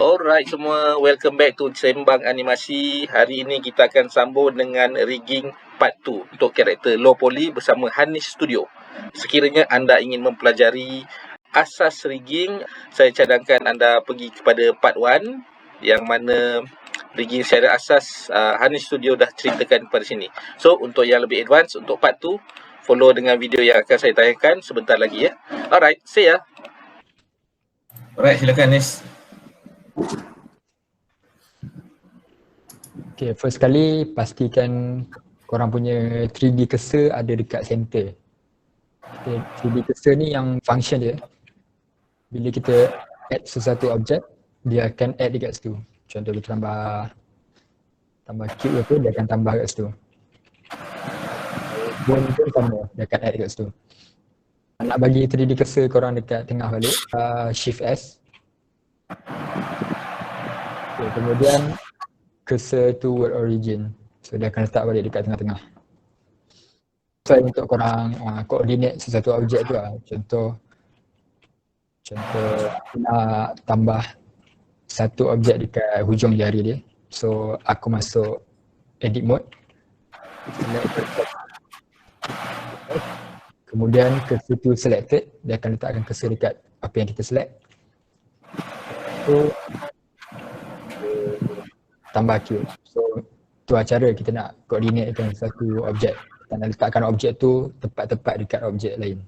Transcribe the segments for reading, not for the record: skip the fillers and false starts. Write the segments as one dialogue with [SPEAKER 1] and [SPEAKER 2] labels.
[SPEAKER 1] Alright semua, welcome back to Sembang Animasi. Hari ini kita akan sambung dengan rigging part 2 untuk karakter Low Poly bersama Hanis Studio. Sekiranya anda ingin mempelajari asas rigging, saya cadangkan anda pergi kepada part 1 yang mana rigging secara asas Hanis Studio dah ceritakan pada sini. So untuk yang lebih advance, untuk part 2, follow dengan video yang akan saya tayangkan sebentar lagi ya. Alright, see ya.
[SPEAKER 2] Alright, silakan Hanis.
[SPEAKER 3] Okay, first kali pastikan korang punya 3D cursor ada dekat center. Okay, 3D cursor ni yang function dia. Bila kita add sesuatu objek, dia akan add dekat situ. Contoh kita tambah cube apa, dia akan tambah dekat situ. Bone pun sama, dia akan add dekat situ. Nak bagi 3D cursor korang dekat tengah balik, Shift S. Okay, kemudian cursor to world origin. So dia akan letak balik dekat tengah-tengah. So untuk korang koordinat sesuatu objek tu lah. Contoh nak tambah satu objek dekat hujung jari dia. So aku masuk edit mode. Kemudian cursor to selected, dia akan letakkan cursor dekat apa yang kita select. So tambah cube. So tu cara kita nak koordinatkan satu objek. Kita nak letakkan objek tu tepat-tepat dekat objek lain.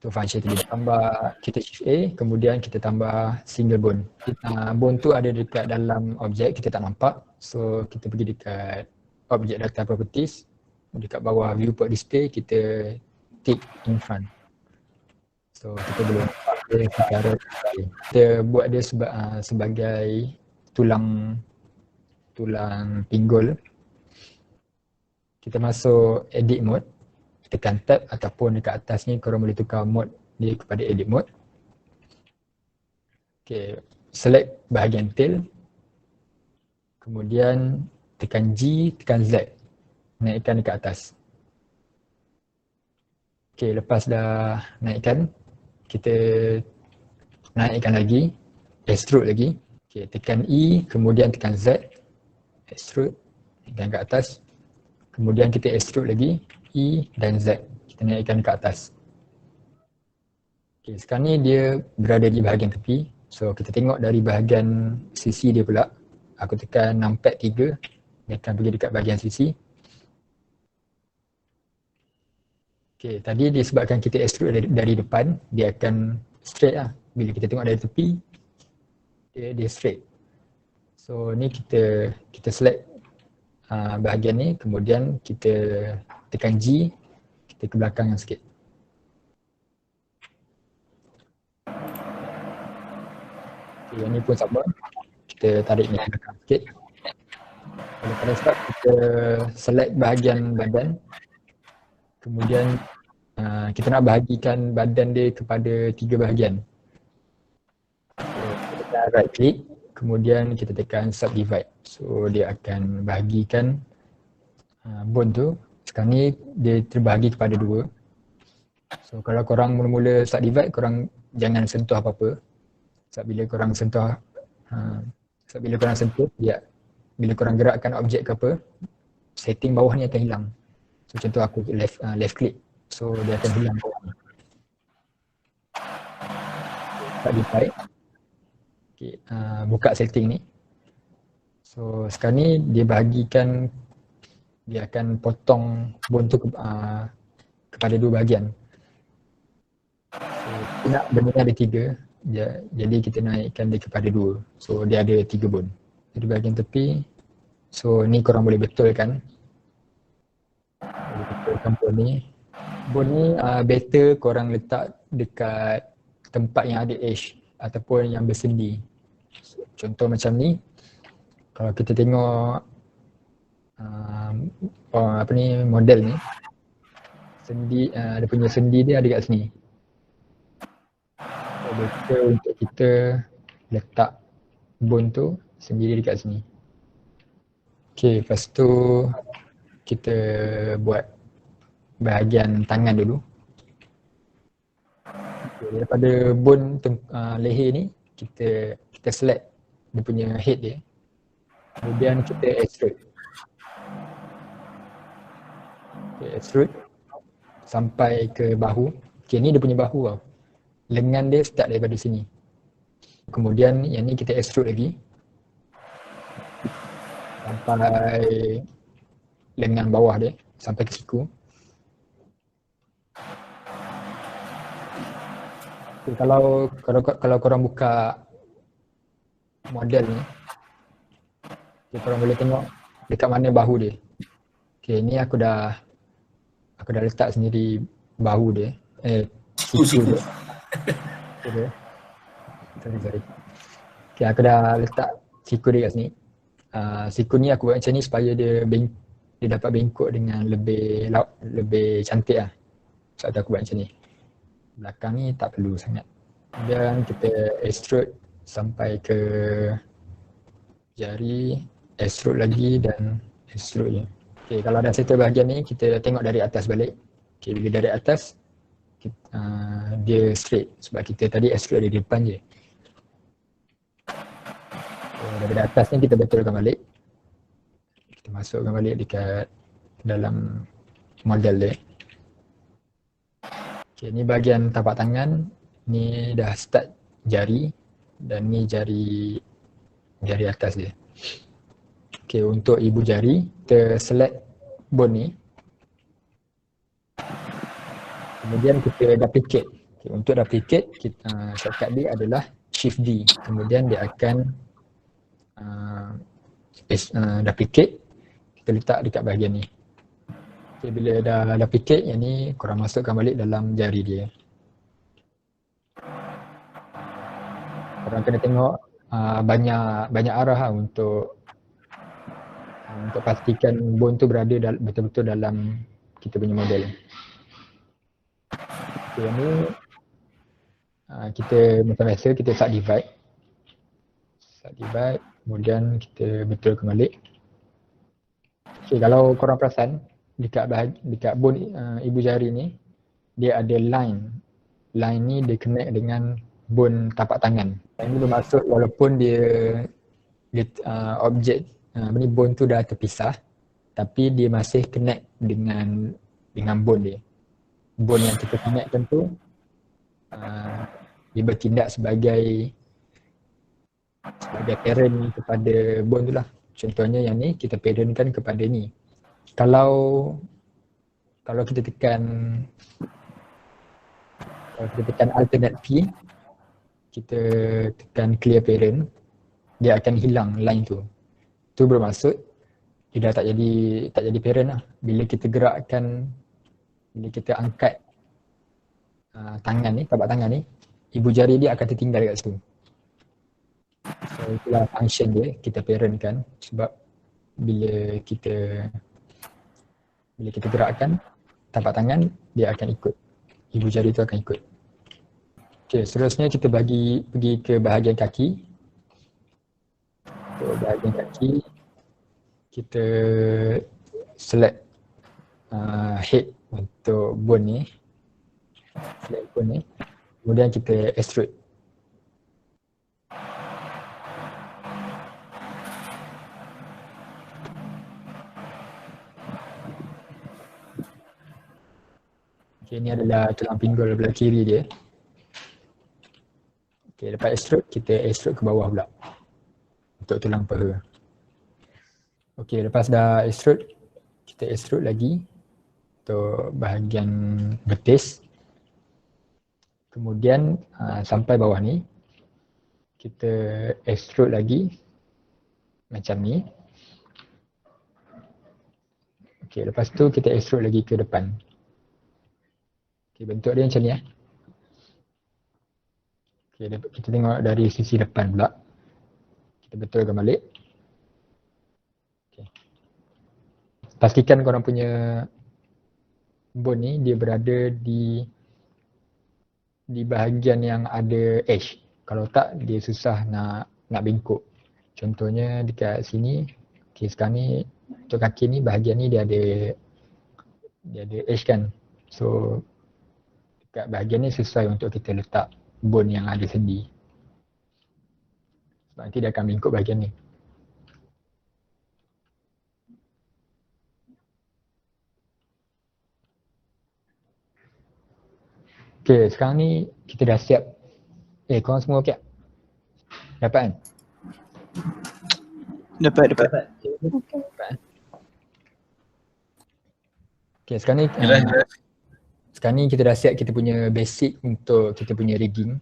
[SPEAKER 3] Tu function tadi. Tambah kita shift A, kemudian kita tambah single bone. Bone tu ada dekat dalam objek, kita tak nampak. So kita pergi dekat objek data properties. Dekat bawah viewport display, kita tick in front. So kita boleh nampak dia secara kita buat dia sebagai tulang pinggul. Kita masuk edit mode, tekan tab ataupun dekat atas ni korang boleh tukar mode dia kepada edit mode. Okay, select bahagian tail, kemudian tekan G, tekan Z, naikkan dekat atas. Okay, lepas dah naikkan, kita naikkan lagi, extrude lagi. Okay, tekan E, kemudian tekan Z, extrude, naikkan ke atas. Kemudian kita extrude lagi, E dan Z, kita naikkan ke atas. Okay, sekarang ni dia berada di bahagian tepi. So kita tengok dari bahagian sisi dia pula. Aku tekan numpad 3, dia akan pergi dekat bahagian sisi. Okay, tadi disebabkan kita extrude dari depan, dia akan straight lah. Bila kita tengok dari tepi, dia straight. So ni kita select bahagian ni, kemudian kita tekan G, kita ke belakang sikit. Okay, yang ni pun sama, kita tarik ni ke belakang sikit. Kalau pada start kita select bahagian badan, kemudian kita nak bahagikan badan dia kepada 3 bahagian. Kita tekan right click, kemudian kita tekan subdivide. So dia akan bahagikan bone tu. Sekarang ni dia terbahagi kepada 2. So kalau korang mula-mula subdivide, korang jangan sentuh apa-apa. Sebab bila korang sentuh dia, bila korang gerakkan objek ke apa, setting bawah ni akan hilang. So contoh aku left click, so dia akan hilang bawah ni. Subdivide. Okay, buka setting ni. So sekarang ni dia bahagikan, dia akan potong bone tu kepada 2 bahagian. So kita nak benda ni ada 3, jadi kita naikkan dia kepada 2. So dia ada 3 bone. Jadi bahagian tepi, so ni korang boleh betulkan. Boleh betulkan bone ni. Bone ni better korang letak dekat tempat yang ada edge ataupun yang bersendi. So, contoh macam ni, kalau kita tengok model ni, sendi, dia punya sendi dia ada kat sini. So, better untuk kita letak bone tu sendiri dekat sini. Okay, lepas tu kita buat bahagian tangan dulu. Okay, daripada bone leher ni, kita select dia punya head dia. Kemudian kita extrude. Okay, extrude sampai ke bahu. Okay, ni dia punya bahu tau. Lengan dia start daripada sini. Kemudian yang ni kita extrude lagi sampai lengan bawah dia, sampai ke siku. Okay, kalau korang buka model ni, okay, korang boleh tengok dekat mana bahu dia. Okay, ni aku dah letak sendiri bahu dia. Siku dia. Okay. Sorry. Okay, aku dah letak siku dia kat sini. Siku ni aku buat macam ni supaya dia dapat bengkok dengan lebih cantik lah. Sebab tu aku buat macam ni. Belakang ni tak perlu sangat. Kemudian kita extrude sampai ke jari, extrude lagi dan extrude je. Okay, kalau dah settle bahagian ni, kita tengok dari atas balik. Okay, bila dari atas, dia straight sebab kita tadi extrude dari depan je. So, daripada atas ni kita betulkan balik. Kita masukkan balik dekat dalam model dia. Okay, ni bahagian tapak tangan. Ni dah start jari dan ni jari atas dia. Okay, untuk ibu jari, kita select bone ni. Kemudian kita duplicate. Okay, untuk duplicate, shortcut dia adalah Shift D. Kemudian dia akan duplicate. Kita letak dekat bahagian ni. Okay, bila dah duplicate, yang ni korang masukkan balik dalam jari dia. Korang kena tengok banyak arah lah untuk pastikan bone tu berada betul-betul dalam kita punya model. Okay, yang ni kita macam biasa kita subdivide, kemudian kita betulkan balik. Okay, kalau korang perasan dekat bone ibu jari ni, dia ada line ni dia connect dengan bone tapak tangan. Ini bermaksud walaupun dia objek bone tu dah terpisah, tapi dia masih connect dengan bone dia. Bone yang kita connectkan tu dia bertindak sebagai parent kepada bone tu lah. Contohnya yang ni kita parentkan kepada ni. Kalau kita tekan alternate P, kita tekan clear parent, dia akan hilang line tu. Tu bermaksud dia dah tak jadi parent lah. Bila kita angkat tapak tangan ni, ibu jari dia akan tertinggal kat situ. So itulah function dia, kita parentkan, sebab bila kita gerakkan tapak tangan, dia akan ikut. Ibu jari tu akan ikut. Okay, seterusnya kita pergi ke bahagian kaki. So, bahagian kaki, kita select head untuk bone ni. Select bone ni. Kemudian kita extrude. Okay, ini adalah tulang pinggul belah kiri dia. Okay, lepas extrude, kita extrude ke bawah pula untuk tulang paha. Okay, lepas dah extrude, kita extrude lagi untuk bahagian betis. Kemudian sampai bawah ni, kita extrude lagi macam ni. Okay, lepas tu kita extrude lagi ke depan. Okay, bentuk dia macam ni . Okay, kita tengok dari sisi depan pula. Kita betulkan balik. Okay. Pastikan korang punya bone ni dia berada di bahagian yang ada edge. Kalau tak, dia susah nak bengkok. Contohnya dekat sini, okay, sekarang ni untuk kaki ni, bahagian ni dia ada edge kan. So dekat bahagian ni sesuai untuk kita letak bone yang ada sendi. Sebab Sebab nanti dia akan lingkup bahagian ni. Okay, sekarang ni kita dah siap. Korang semua okey tak? Dapat kan?
[SPEAKER 4] Dapat.
[SPEAKER 3] Dapat. Okay, sekarang ni sekarang ni kita dah siap kita punya basic untuk kita punya rigging.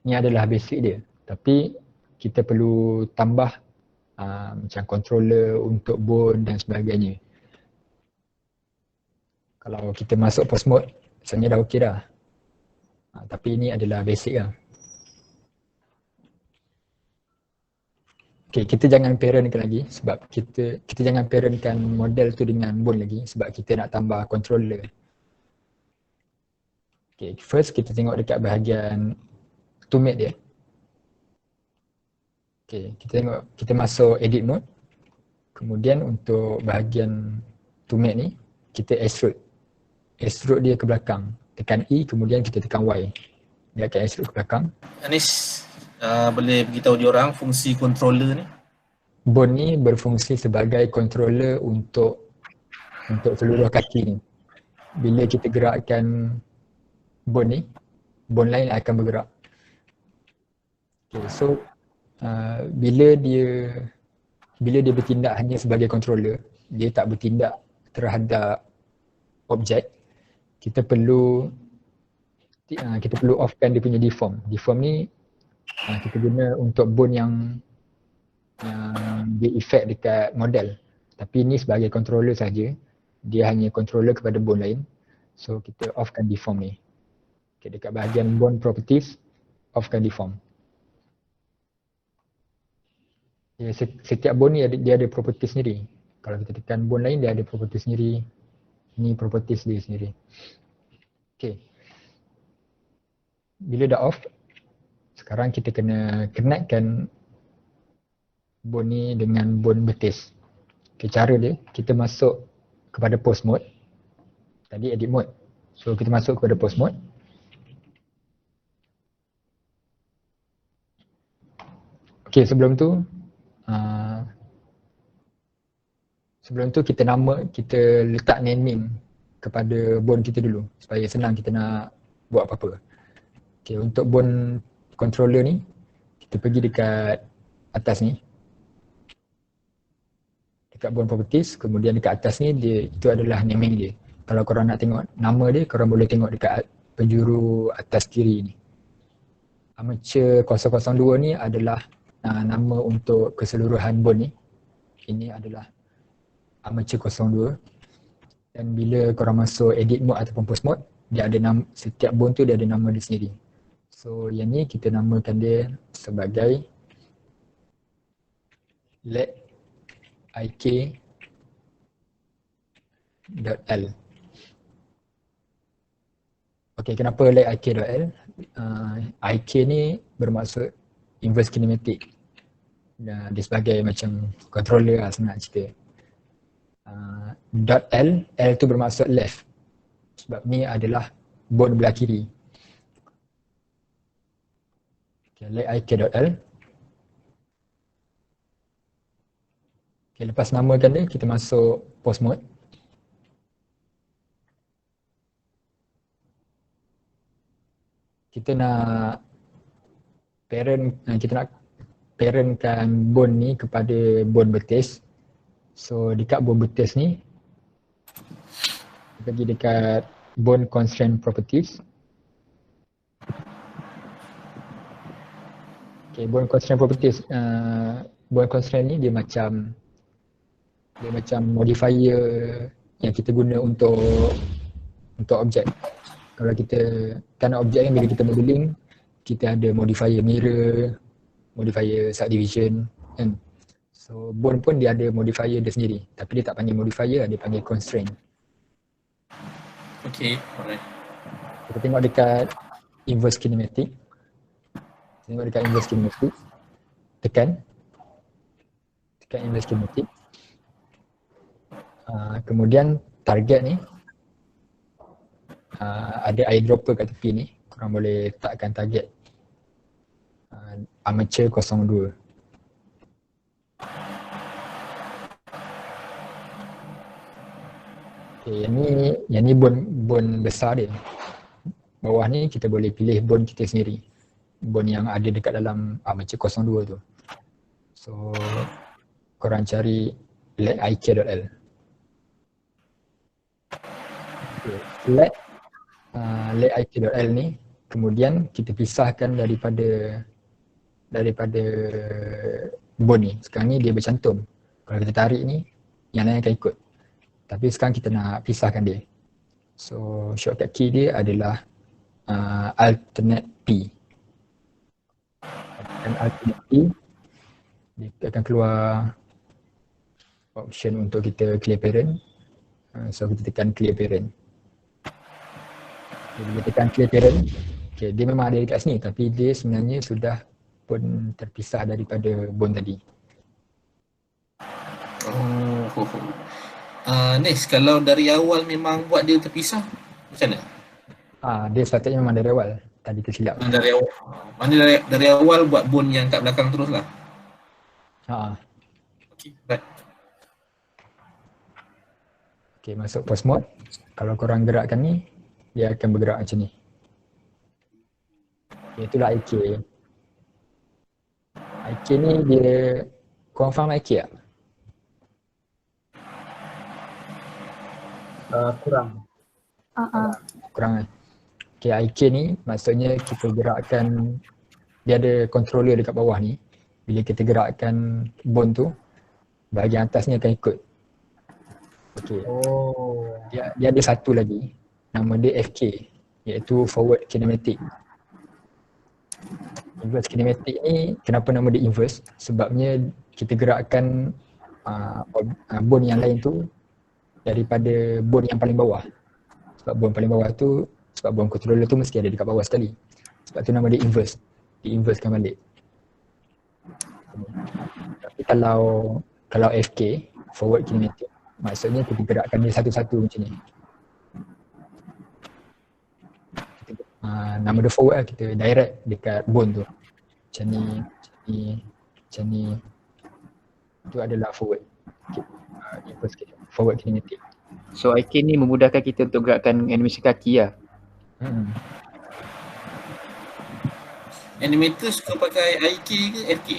[SPEAKER 3] Ni adalah basic dia. Tapi kita perlu tambah macam controller untuk bone dan sebagainya. Kalau kita masuk post mode, sebenarnya dah okey dah. Tapi ini adalah basic lah. Okay, kita jangan parentkan lagi sebab kita jangan parentkan model tu dengan bone lagi sebab kita nak tambah controller. Okay, first kita tengok dekat bahagian toolmate dia. Okay, kita masuk edit mode. Kemudian untuk bahagian toolmate ni, kita extrude. Extrude dia ke belakang. Tekan E, kemudian kita tekan Y. Dia akan extrude ke belakang.
[SPEAKER 2] Anis, boleh beritahu diorang fungsi controller ni?
[SPEAKER 3] Bone ni berfungsi sebagai controller untuk seluruh kaki ni. Bila kita gerakkan bone ni, bone lain akan bergerak. Okay, so bila dia bertindak hanya sebagai controller, dia tak bertindak terhadap objek, kita perlu offkan dia punya deform. Deform ni kita guna untuk bone yang dia effect dekat model. Tapi ni sebagai controller saja. Dia hanya controller kepada bone lain. So kita offkan deform ni. Okay, dekat bahagian bone properties, offkan deform. Ya, setiap bone ni dia ada properties sendiri. Kalau kita tekan bone lain, dia ada properties sendiri. Ni properties dia sendiri. Okay. Bila dah off, sekarang kita kena connectkan bone ni dengan bone betis. Okay, cara dia, kita masuk kepada post mode. Tadi edit mode. So kita masuk kepada post mode. Okay, sebelum tu kita letak naming kepada bone kita dulu supaya senang kita nak buat apa-apa. Okay, untuk bone controller ni, kita pergi dekat atas ni. Dekat bone properties, kemudian dekat atas ni itu adalah naming dia. Kalau korang nak tengok nama dia, korang boleh tengok dekat penjuru atas kiri ni. Armature 002 ni adalah nama untuk keseluruhan bone ni. Ini adalah Armature 02. Dan bila korang masuk edit mode ataupun post mode, dia ada setiap bone tu dia ada nama dia sendiri. So yang ni kita namakan dia sebagai leg ik.l. Okay, kenapa leg ik.l? Ik ni bermaksud inverse kinematic. Dia sebagai macam controller lah senang cerita. .l tu bermaksud left. Sebab ni adalah bone belah kiri. Okay, leg ik.l. Okay, lepas namakan dia, kita masuk post mode. Kita nak parentkan bone ni kepada bone betis. So dekat bone betis ni, pergi dekat bone constraint properties. Okay, bone constraint properties, bone constraint ni dia macam modifier yang kita guna untuk objek. Kalau kita kan objek yang bila kita modeling, kita ada modifier mirror, modifier subdivision kan. So bone pun dia ada modifier dia sendiri, tapi dia tak panggil modifier, dia panggil constraint.
[SPEAKER 2] Okay, alright.
[SPEAKER 3] Kita tengok dekat inverse kinematic. Tengok dekat inverse kinematic. Tekan inverse kinematic. Kemudian target ni ada eyedropper kat tepi ni. Korang boleh letakkan target Armature 02. Yang ni bone besar dia. Bawah ni kita boleh pilih bone kita sendiri. Bone yang ada dekat dalam macam 02 tu. So korang cari ik.l. Select ik.l ni, kemudian kita pisahkan daripada bone ni. Sekarang ni dia bercantum. Kalau kita tarik ni, yang lain akan ikut. Tapi sekarang kita nak pisahkan dia. So shortcut key dia adalah alternate P. Dan alternate P, dia akan keluar option untuk kita clear parent. So kita tekan clear parent. Bila kita tekan clear parent, okay, dia memang ada dekat sini tapi dia sebenarnya sudah pun terpisah daripada bone tadi.
[SPEAKER 2] Next, kalau dari awal memang buat dia terpisah, macam mana?
[SPEAKER 3] Dia sepatutnya memang dari awal. Tadi tersilap.
[SPEAKER 2] Dari awal. Mana dari awal buat bone yang kat belakang terus lah. Okay, right.
[SPEAKER 3] Okay, masuk pause mode. Kalau korang gerakkan ni, dia akan bergerak macam ni. Okay, itulah IK. IK ni dia confirm IK tak?
[SPEAKER 4] Kurang.
[SPEAKER 3] Kurang kan? Okay, IK ni maksudnya kita gerakkan, dia ada controller dekat bawah ni. Bila kita gerakkan bone tu, bahagian atasnya akan ikut. Okay. Dia ada satu lagi, nama dia FK, iaitu forward kinematic. Inverse kinematic ni, kenapa nama dia inverse? Sebabnya kita gerakkan bone yang lain tu daripada bone yang paling bawah. Sebab bone paling bawah tu, sebab bone controller tu mesti ada dekat bawah sekali. Sebab tu nama dia inverse. Di-inversekan balik. Tapi kalau FK, forward kinematic, maksudnya kita gerakkan dia satu-satu macam ni. Nama dia forward lah, kita direct dekat bone tu. Macam ni. Itu adalah forward. Forward kinematic.
[SPEAKER 4] So IK ni memudahkan kita untuk gerakkan animasi kaki lah.
[SPEAKER 2] Animator suka pakai IK ke FK?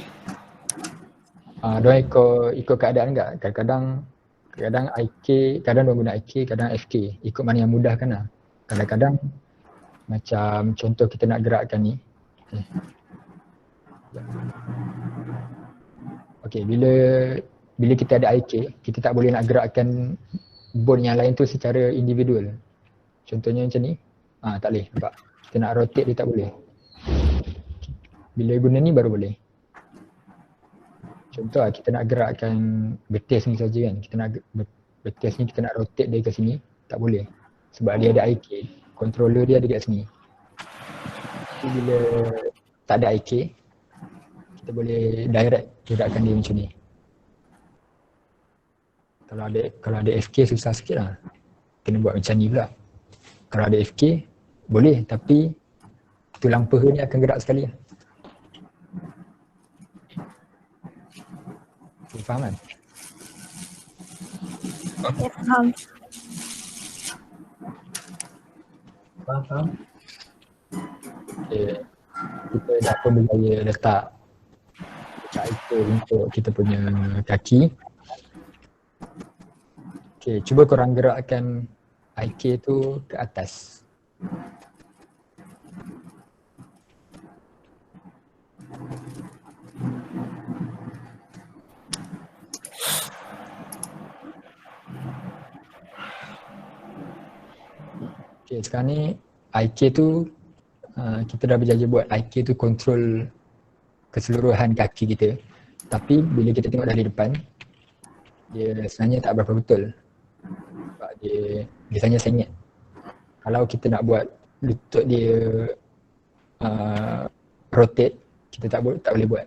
[SPEAKER 3] Diorang ikut keadaan enggak. Kadang IK, kadang diorang guna IK, kadang FK. Ikut mana yang mudahkan lah. Kadang-kadang macam contoh kita nak gerakkan ni. Okay, bila kita ada IK, kita tak boleh nak gerakkan bone yang lain tu secara individual. Contohnya macam ni, tak boleh, nampak? Kita nak rotate dia tak boleh. Bila guna ni baru boleh. Contoh kita nak gerakkan betis ni saja kan. Betis ni kita nak rotate dia ke sini, tak boleh. Sebab dia ada IK, controller dia ada kat sini. Jadi bila tak ada IK, kita boleh direct gerakkan dia macam ni. Kalau ada FK susah sikit lah. Kena buat macam ni pula. Kalau ada FK boleh, tapi tulang peha ni akan gerak sekali lah. Faham kan?
[SPEAKER 4] Faham.
[SPEAKER 3] Okay. Kita dah pun berjaya letak itu untuk kita punya kaki. Okay, cuba korang gerakkan IK tu ke atas. Okay, sekarang ni IK tu kita dah berjaya buat IK tu kontrol keseluruhan kaki kita. Tapi bila kita tengok dari depan, dia sebenarnya tak berapa betul. Sebab dia hanya sengit. Kalau kita nak buat lutut dia rotate, kita tak boleh buat.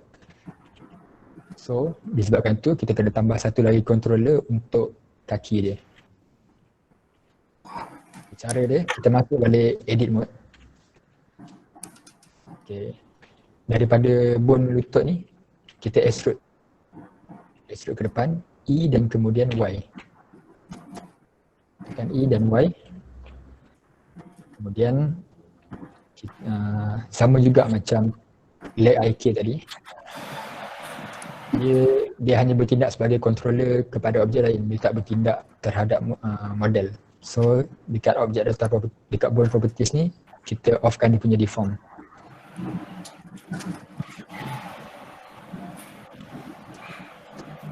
[SPEAKER 3] So disebabkan tu kita kena tambah satu lagi controller untuk kaki dia. Cara dia, kita masuk balik edit mode. Okay. Daripada bone lutut ni, kita extrude. Extrude ke depan, E dan kemudian Y. tekan E dan Y. Kemudian sama juga macam leg IK tadi. Dia hanya bertindak sebagai controller kepada objek lain, dia tak bertindak terhadap model. So dekat objek data dekat bone properties ni kita offkan dia punya deform.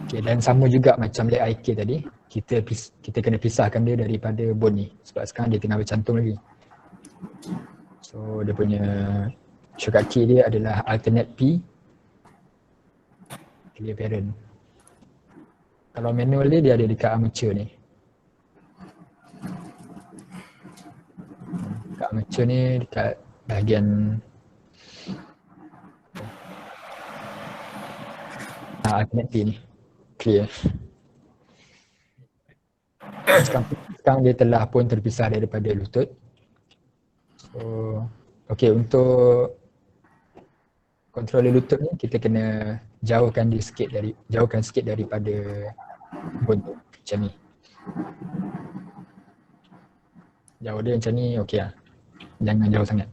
[SPEAKER 3] Okay, dan sama juga macam leg IK tadi, kita kena pisahkan dia daripada bone ni sebab sekarang dia tengah bercantum lagi. So dia punya shortcut key dia adalah alternate P clear parent. Kalau manual dia ada dekat armature ni. Dekat armature ni dekat bahagian alternate P ni clear. Sekarang dia telah pun terpisah daripada lutut. So okey, untuk controller lutut ni kita kena jauhkan sikit daripada bone tu macam ni. Jauh dia macam ni okey lah. Jangan jauh sangat.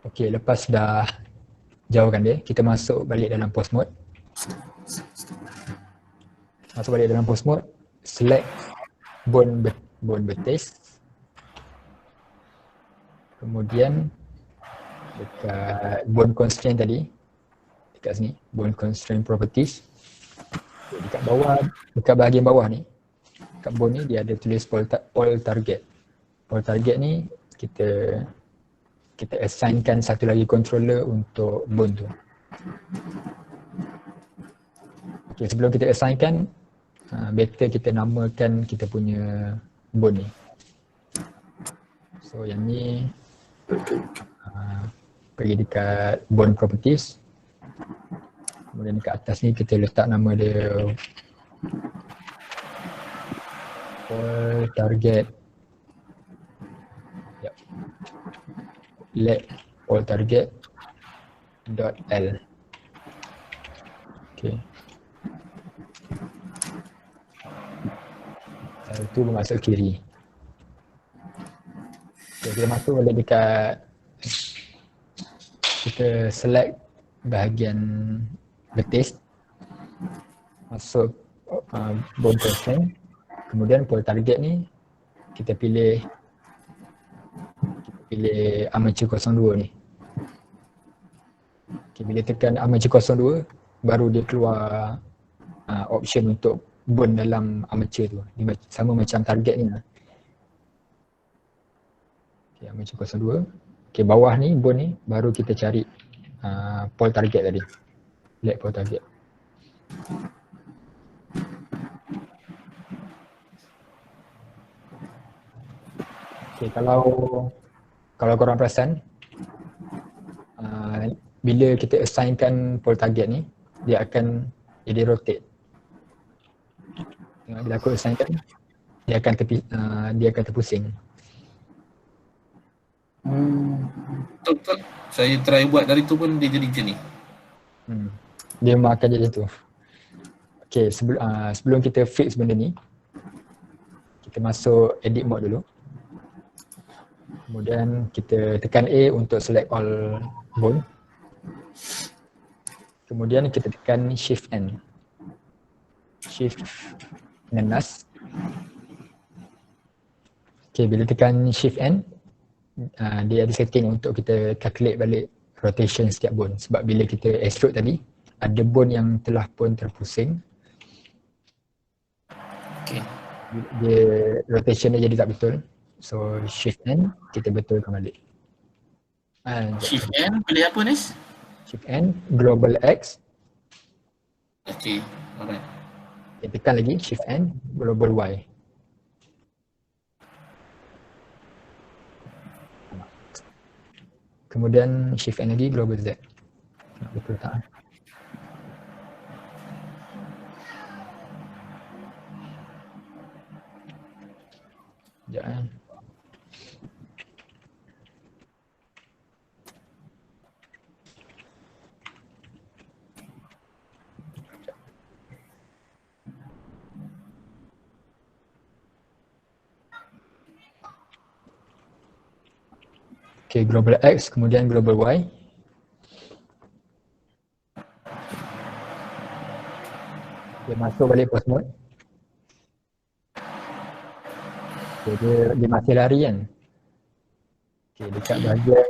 [SPEAKER 3] Okey, lepas dah jauhkan dia, kita masuk balik dalam post mode. Masuk balik dalam post mode, select bone betis. Kemudian dekat bone constraint tadi, dekat sini, bone constraint properties. Dekat bawah, dekat bahagian bawah ni, dekat bone ni dia ada tulis pole target. Pole target ni kita assignkan satu lagi controller untuk bone tu. Okay, sebelum kita assignkan, better kita namakan kita punya bone ni. So yang ni pergi dekat bone properties. Kemudian dekat atas ni kita letak nama dia pole target. Yep. Let pole target dot L. Okay. Itu bermaksud kiri. Okay, kita masuk balik dekat, kita select bahagian betis, masuk bone constraint, kemudian pole target ni kita pilih armature 02 ni. Okay, bila tekan armature 02 baru dia keluar option untuk bone dalam armature tu. Dia sama macam target ni lah. Okay, armature 02. Okay, bawah ni bone ni baru kita cari pole target tadi. Let pole target. Okay, kalau korang perasan, bila kita assignkan pole target ni, dia akan jadi rotate. Tengok bila aku assignkan, dia akan terpusing.
[SPEAKER 2] Betul. Saya try buat dari tu pun dia jadi macam ni.
[SPEAKER 3] Dia memang akan jadi tu. Okay, sebelum kita fix benda ni, kita masuk edit mode dulu. Kemudian kita tekan A untuk select all bone. Kemudian kita tekan Shift N. Shift nenas. Okay, bila tekan Shift N, dia ada setting untuk kita calculate balik rotation setiap bone. Sebab bila kita extrude tadi, ada bone yang telah pun terpusing.
[SPEAKER 2] Okay.
[SPEAKER 3] Dia rotation dia jadi tak betul. So Shift N, kita betulkan balik.
[SPEAKER 2] Shift N, pilih apa Nis?
[SPEAKER 3] Shift N, Global X.
[SPEAKER 2] Okay, alright.
[SPEAKER 3] Kita tekan lagi Shift N, Global Y. Kemudian Shift N lagi, Global Z. Betul tak? Sekejap. Okay, global X kemudian global Y. Dia masuk balik pause mode. Okay, dia masih lari kan. Okay, dekat bahagian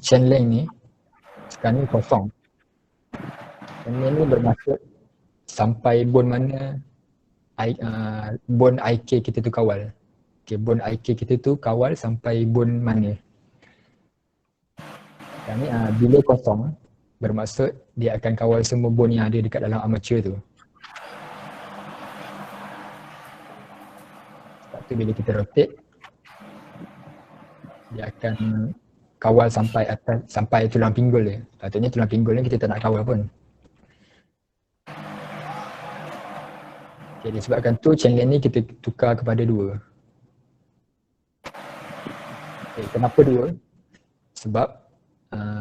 [SPEAKER 3] chain length ni sekarang ni kosong. Chain length ni bermaksud sampai bone mana bone IK kita tu kawal. Okay, bone IK kita tu kawal sampai bone mana. Sekarang ni bila kosong bermaksud dia akan kawal semua bone yang ada dekat dalam armature tu. Sebab tu bila kita rotate dia akan kawal sampai atas, sampai tulang pinggul dia. Patutnya tulang pinggul ni kita tak nak kawal pun. Okay, disebabkan tu chain length ni kita tukar kepada 2. Okay, kenapa 2? Sebab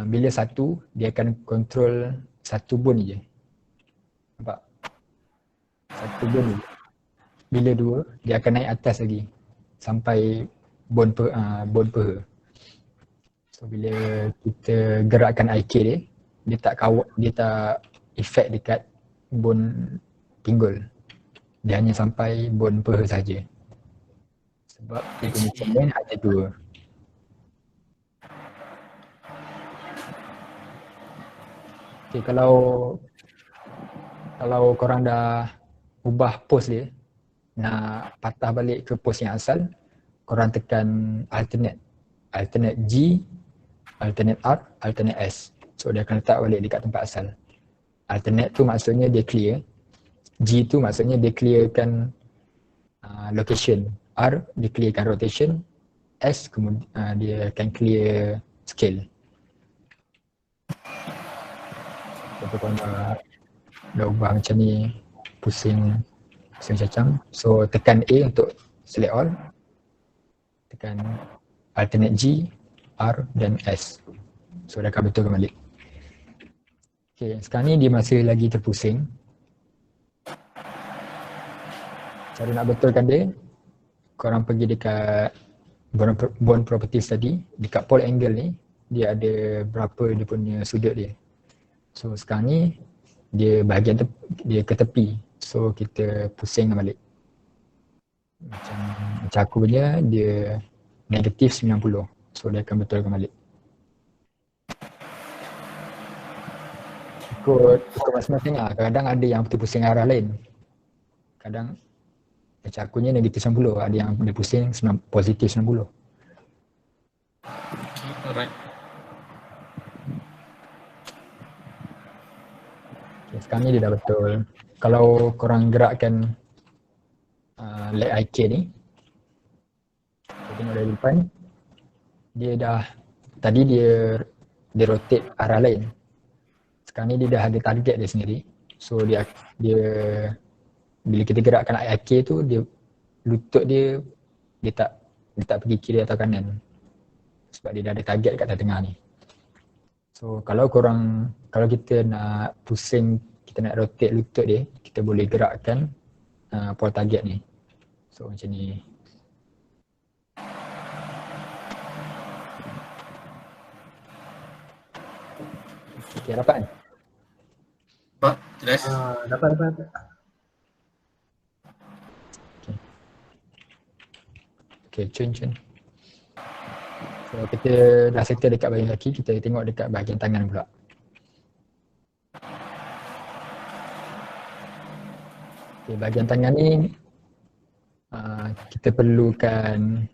[SPEAKER 3] bila 1 dia akan kontrol 1 bone je. Nampak? 1 bone je. Bila 2 dia akan naik atas lagi sampai bone peha. So bila kita gerakkan IK dia tak efek dekat bone pinggul. Dia hanya sampai bone peha saja. Sebab dia punya chain length ada 2. Okay, kalau korang dah ubah pose dia, nak patah balik ke pose yang asal, korang tekan alternate G, alternate R, alternate S. So dia akan letak balik dekat tempat asal. Alternate tu maksudnya dia clear. G tu maksudnya dia clearkan location. R dia clearkan rotation. S kemudian dia akan clear scale. Kalau korang dah ubah macam ni, pusing macam. So tekan A untuk select all. Tekan alternate G, R dan S. So dah akan betulkan balik. Okay, sekarang ni dia masih lagi terpusing. Cara nak betulkan dia, korang pergi dekat bone properties tadi, dekat pole angle ni, dia ada berapa dia punya sudut dia. So sekarang ni dia bahagian dia ke tepi. So kita pusingkan balik. Macam aku punya dia negatif 90. So dia akan betulkan balik. Ikut masing-masing lah. Kadang-kadang ada yang terpusing arah lain. Kadang macam aku ni negatif 90. Ada yang dia pusing positif 90.
[SPEAKER 2] Alright.
[SPEAKER 3] Okay, sekarang ni dia dah betul. Kalau korang gerakkan leg IK ni, kita tengok dari depan, dia dah, tadi dia rotate arah lain. Sekarang ni dia dah ada target dia sendiri. So dia bila kita gerakkan IK tu, dia lutut dia tak pergi kiri atau kanan. Sebab dia dah ada target kat tengah ni. So kalau kita nak pusing, kita nak rotate lutut dia, kita boleh gerakkan pole target ni. So macam ni. Okay, dapat kan?
[SPEAKER 2] Pak, jelas.
[SPEAKER 5] Dapat.
[SPEAKER 3] Okay, cun. So kita dah settle dekat bahagian kaki, kita tengok dekat bahagian tangan pula. Okay, bahagian tangan ni kita perlukan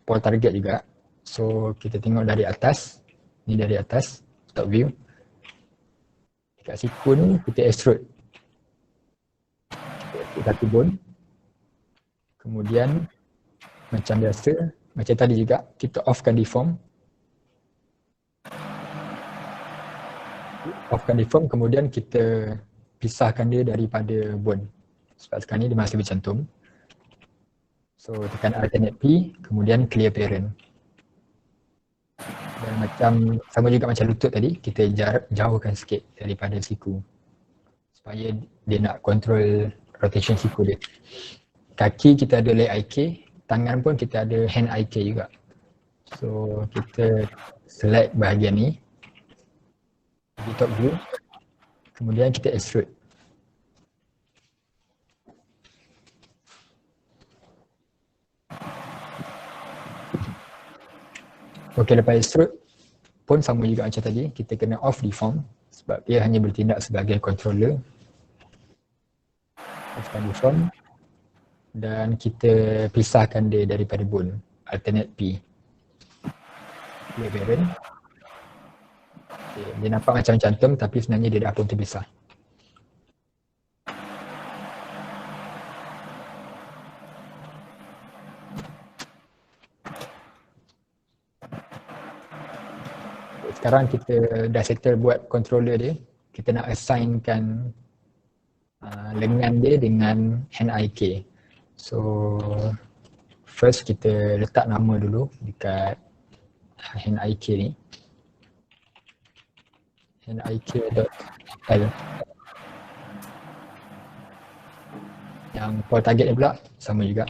[SPEAKER 3] pole target juga. So kita tengok dari atas, ni dari atas, top view. Dekat siku ni kita extrude. Kita extrude satu bone. Kemudian macam biasa, macam tadi juga, kita offkan deform. Offkan deform, kemudian kita pisahkan dia daripada bone. Sebab sekarang ni dia masih bercantum. So tekan alternate P, kemudian clear parent. Dan macam, sama juga macam lutut tadi, kita jauhkan sikit daripada siku. Supaya dia nak control rotation siku dia. Kaki kita ada leg IK, tangan pun kita ada hand IK juga. So kita select bahagian ni di top view, kemudian kita extrude. Okey, lepas extrude pun sama juga macam tadi, kita kena off deform sebab dia hanya bertindak sebagai controller. Offkan deform dan kita pisahkan dia daripada bone, alternate P. Clear parent. Okay, dia nampak macam cantum tapi sebenarnya dia dah pun terpisah. Sekarang kita dah settle buat controller dia, kita nak assignkan lengan dia dengan hand IK. So first kita letak nama dulu dekat hand IK ni. Hand IK.l. Yang port target dia pula sama juga.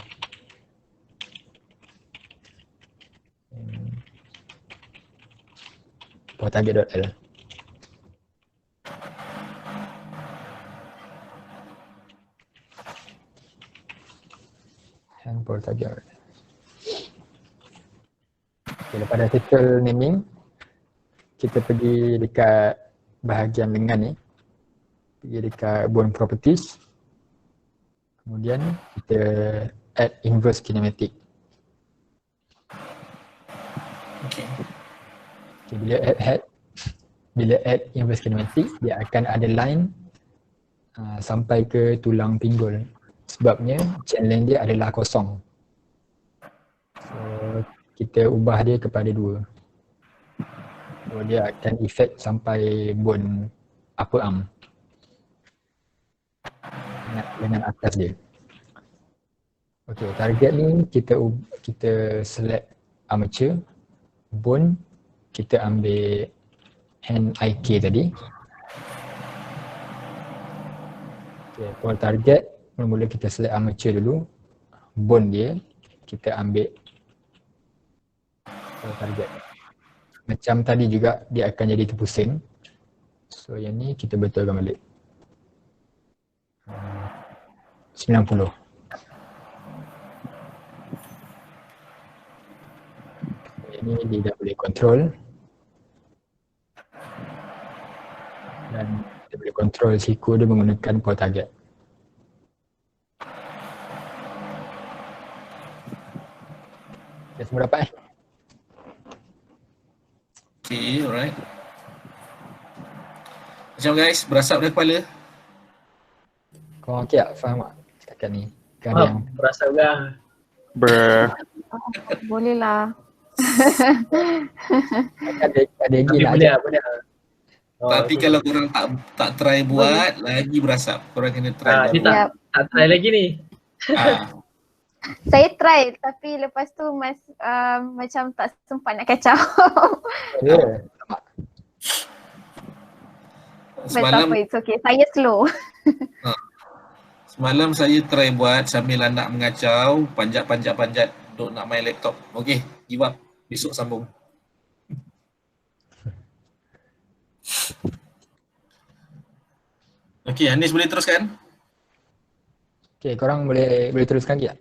[SPEAKER 3] Port target.l. And port target. Okay, lepas dah settle naming, kita pergi dekat bahagian lengan ni, pergi dekat bone properties, kemudian kita add inverse kinematic.
[SPEAKER 2] Okay.
[SPEAKER 3] Okay, bila add inverse kinematic, dia akan ada line sampai ke tulang pinggul. Sebabnya chain length dia adalah kosong. So kita ubah dia kepada 2. So dia akan effect sampai bone upper arm. Dengan atas dia. Okay, target ni kita select armature. Bone kita ambil hand IK tadi. Okay, for target mula-mula kita select armature dulu. Bone dia kita ambil for target. Macam tadi juga dia akan jadi terpusing. So yang ni kita betulkan balik. 90. Yang ni dia dah boleh control. Dan kita boleh control siku dia menggunakan port target. Okay, semua dapat
[SPEAKER 2] Okay, alright. Macam guys, berasap dari kepala.
[SPEAKER 3] Kau okey tak? Faham tak setakat ni? Kan yang
[SPEAKER 5] Berasa lah.
[SPEAKER 6] Boleh lah.
[SPEAKER 3] ada lagi
[SPEAKER 5] Tapi
[SPEAKER 3] nak
[SPEAKER 5] boleh
[SPEAKER 3] ajak.
[SPEAKER 5] lah, boleh lah.
[SPEAKER 2] Tapi kalau korang tak try buat, lagi berasap. Korang kena try
[SPEAKER 5] Dia
[SPEAKER 2] baru.
[SPEAKER 5] tak try lagi ni.
[SPEAKER 6] Saya try tapi lepas tu macam tak sempat nak kacau.
[SPEAKER 3] Ya.
[SPEAKER 6] But
[SPEAKER 2] Semalam
[SPEAKER 6] apa, it's okay. Saya slow.
[SPEAKER 2] Semalam saya try buat sambil anak mengacau, panjat duk nak main laptop. Okay, give up. Besok sambung. Okay, Anis boleh teruskan?
[SPEAKER 3] Okay, korang boleh teruskan lagi tak?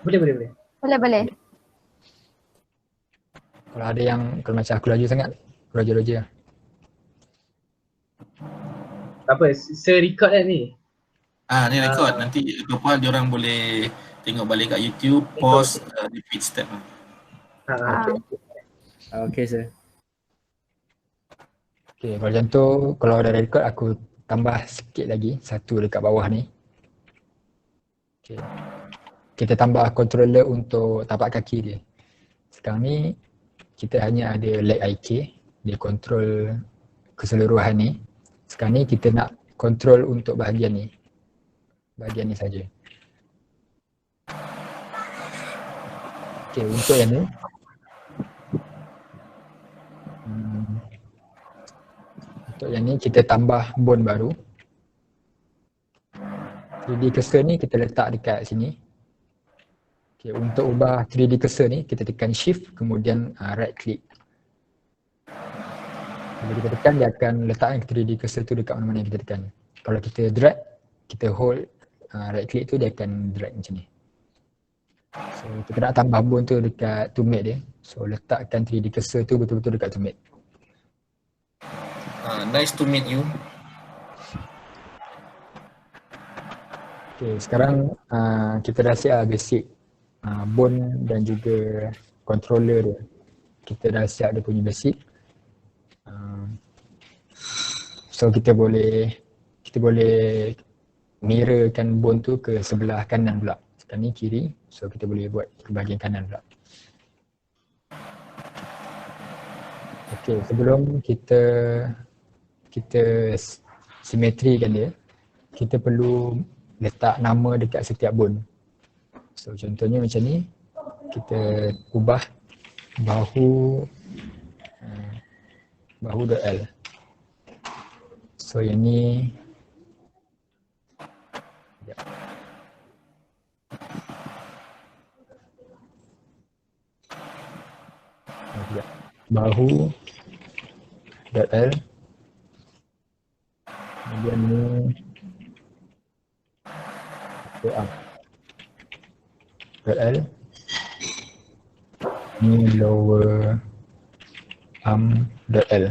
[SPEAKER 5] Boleh.
[SPEAKER 6] Boleh.
[SPEAKER 3] Kalau ada yang, kalau macam aku laju sangat, roja-roja lah.
[SPEAKER 5] Tak apa, se-record kan ni.
[SPEAKER 2] Ni record. Nanti apa dia orang boleh tengok balik kat YouTube, pause, repeat step.
[SPEAKER 5] Okay sir.
[SPEAKER 3] Okay, kalau macam tu, kalau ada record aku tambah sikit lagi, satu dekat bawah ni. Okay. Kita tambah controller untuk tapak kaki dia. Sekarang ni, kita hanya ada leg IK, dia control keseluruhan ni. Sekarang ni kita nak control untuk bahagian ni. Bahagian ni saja. Okay, untuk yang ni. Untuk yang ni kita tambah bone baru. 3D cursor ni kita letak dekat sini. Okay, untuk ubah 3D cursor ni kita tekan shift kemudian right click. Bila kita tekan dia akan letakkan 3D cursor tu dekat mana-mana yang kita tekan. Kalau kita drag, kita hold right click tu dia akan drag macam ni. So kita nak tambah bone tu dekat tumit dia. So letakkan 3D cursor tu betul-betul dekat tumit.
[SPEAKER 2] Nice to meet you.
[SPEAKER 3] Okay, sekarang kita dah siap basic bone dan juga controller dia. Kita dah siap dia punya basic. So kita boleh mirrorkan bone tu ke sebelah kanan pula. Sekarang ni kiri, so kita boleh buat ke bahagian kanan pula. Okay, sebelum kita simetrikan dia, kita perlu letak nama dekat setiap bone. So contohnya macam ni, kita ubah bahu.l. So yang ni bahu.l. Kemudian ni arm.l. Ni lower arm.l.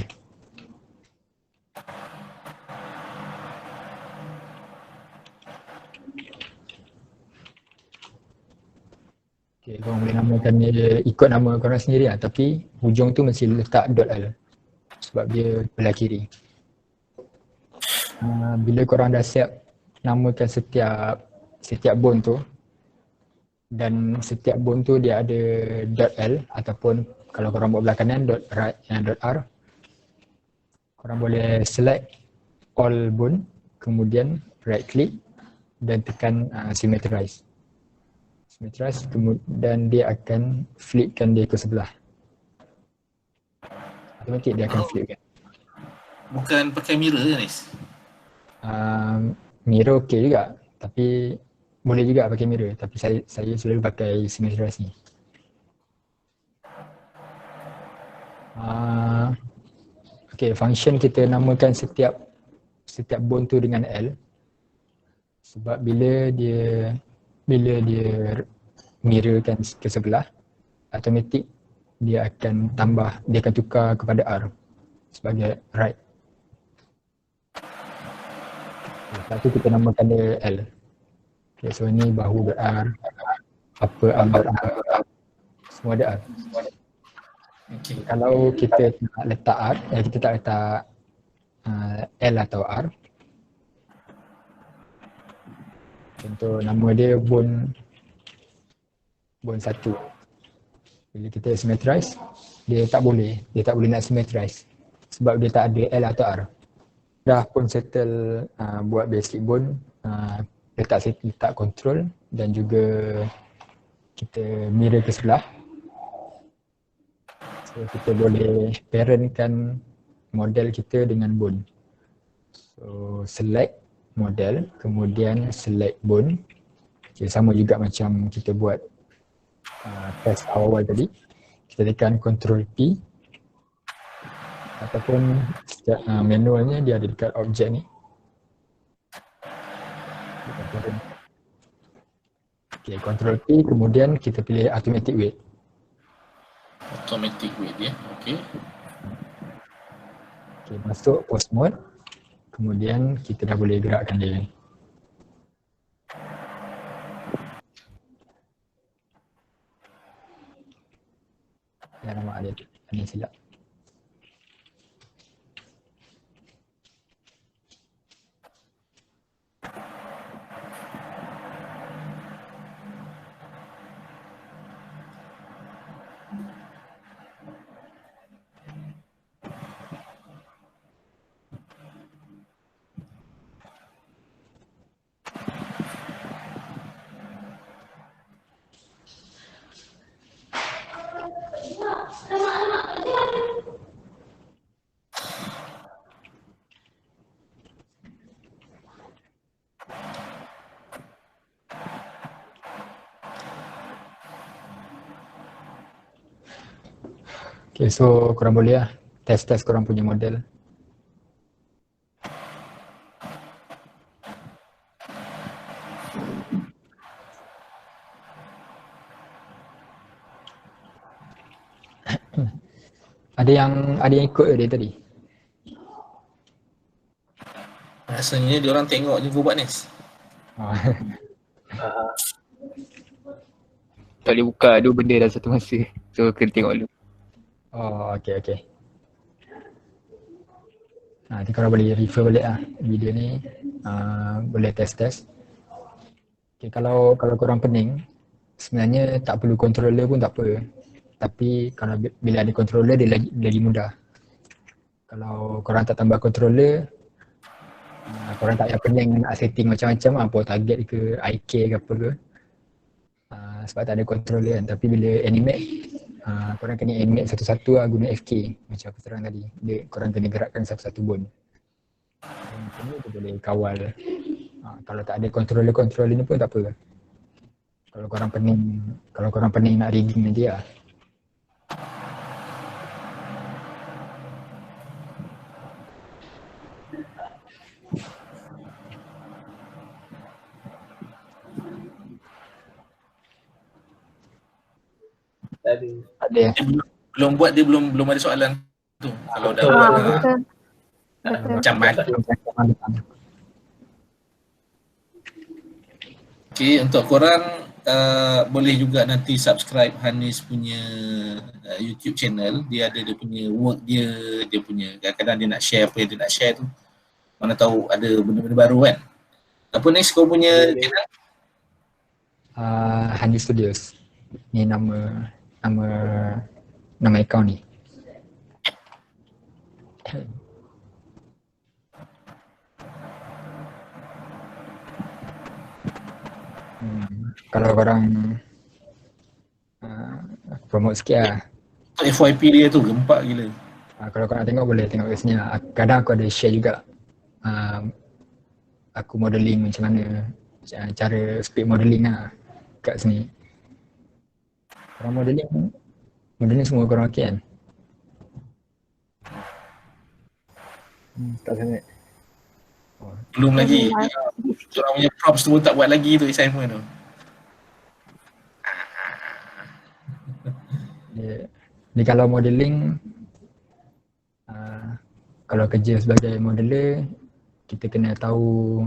[SPEAKER 3] Okay, korang boleh namakan dia ikut nama korang sendiri lah, tapi hujung tu mesti letak .l sebab dia belah kiri. Bila korang dah siap namakan setiap bone tu dan setiap bone tu dia ada .l ataupun kalau korang buat belah kanan .r, korang boleh select all bone kemudian right click dan tekan symmetrize dan dia akan flipkan dia ke sebelah. Automatik dia akan flip kan.
[SPEAKER 2] Bukan pakai mirror kan, Nis?
[SPEAKER 3] Mirror okey juga, tapi boleh juga pakai mirror, tapi saya selalu pakai symmetrize ni. Okay, function kita namakan setiap bone tu dengan L sebab bila dia mirrorkan ke sebelah, automatik dia akan tukar kepada R sebagai right. Lepas tu kita namakan dia L. Okay, so ni bahu.r, upper arm.r, semua ada R.
[SPEAKER 2] Okay.
[SPEAKER 3] Kalau kita nak letak R, kita tak letak L atau R. Contoh nama dia bone 1. Bila kita symmetrize, dia tak boleh nak symmetrize sebab dia tak ada L atau R. Dah pun settle buat basic bone, letak control dan juga kita mirror ke sebelah. So kita boleh parentkan model kita dengan bone. So select model, kemudian select bone. Okay, sama juga macam kita buat test awal tadi. Kita tekan Ctrl P ataupun manualnya dia ada dekat objek ni. Okay, Ctrl P kemudian kita pilih automatic weight.
[SPEAKER 2] Automatic weight ya. Okay.
[SPEAKER 3] Okay, masuk pose mode. Kemudian kita dah boleh gerakkan dia. Ya, nama dia ni silap. Okay, so korang boleh lah test korang punya model. Ada yang ikut ke dia tadi?
[SPEAKER 2] Rasanya dia orang tengok je gua buat ni.
[SPEAKER 3] Oh.
[SPEAKER 4] Tak boleh buka dua benda dalam satu masa. So kena tengok dulu.
[SPEAKER 3] Oh, okay. Nanti korang boleh refer balik lah video ni, boleh test. Okay, kalau korang pening, sebenarnya tak perlu controller pun tak apa. Tapi kalau bila ada controller dia lagi mudah. Kalau korang tak tambah controller, korang tak payah pening nak setting macam-macam lah, buat target ke, IK ke apa ke. Sebab tak ada controller kan. Tapi bila animate, korang kena animate satu-satu lah guna FK. Macam aku terang tadi, korang kena gerakkan satu-satu bone. Macam ni dia boleh kawal. Kalau tak ada controller ni pun tak apa. Kalau korang pening nak rigging nanti lah.
[SPEAKER 5] Tadi.
[SPEAKER 3] Ada ya?
[SPEAKER 2] Belum buat dia belum ada soalan tu. Kalau dah buat
[SPEAKER 6] Betul.
[SPEAKER 2] macam mana. Okay, untuk korang boleh juga nanti subscribe Hanis punya YouTube channel. Dia ada dia punya work dia punya kadang-kadang dia nak share apa yang dia nak share tu. Mana tahu ada benda-benda baru kan. Apa next kau punya channel?
[SPEAKER 3] Hanis Studios. Ni nama account ni. Kalau korang promote sikit lah.
[SPEAKER 2] FYP dia tu gempak gila.
[SPEAKER 3] Kalau korang tengok boleh tengok kat sini lah. Kadang aku ada share juga aku modeling macam mana, cara speed modeling lah kat sini. Korang modeling semua korang okey kan?
[SPEAKER 5] Tak sangat.
[SPEAKER 2] Belum lagi. Orang punya props tu pun tak buat lagi tu assignment tu.
[SPEAKER 3] Dia kalau modeling, kalau kerja sebagai modeler, kita kena tahu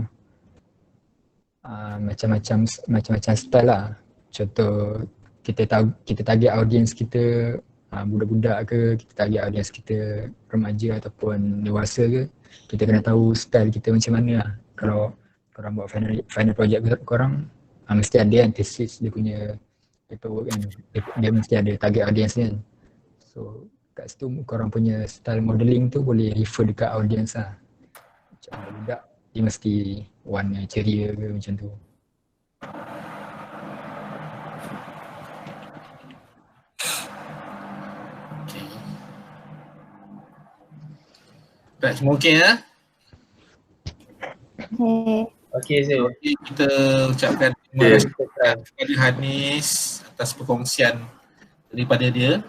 [SPEAKER 3] macam-macam style lah. Contoh kita target audience kita budak-budak ke, kita target audience kita remaja ataupun dewasa ke, kita kena tahu style kita macam mana lah. Kalau korang buat final project korang, mesti ada kan thesis dia punya paperwork kan, dia mesti ada target audience kan. So kat situ korang punya style modeling tu boleh refer dekat audience lah. Macam budak dia mesti warna ceria ke macam tu.
[SPEAKER 2] Right, semua okey ya?
[SPEAKER 5] Okey Zul.
[SPEAKER 2] Okay, kita ucapkan terima kasih kepada Hanis atas perkongsian daripada dia.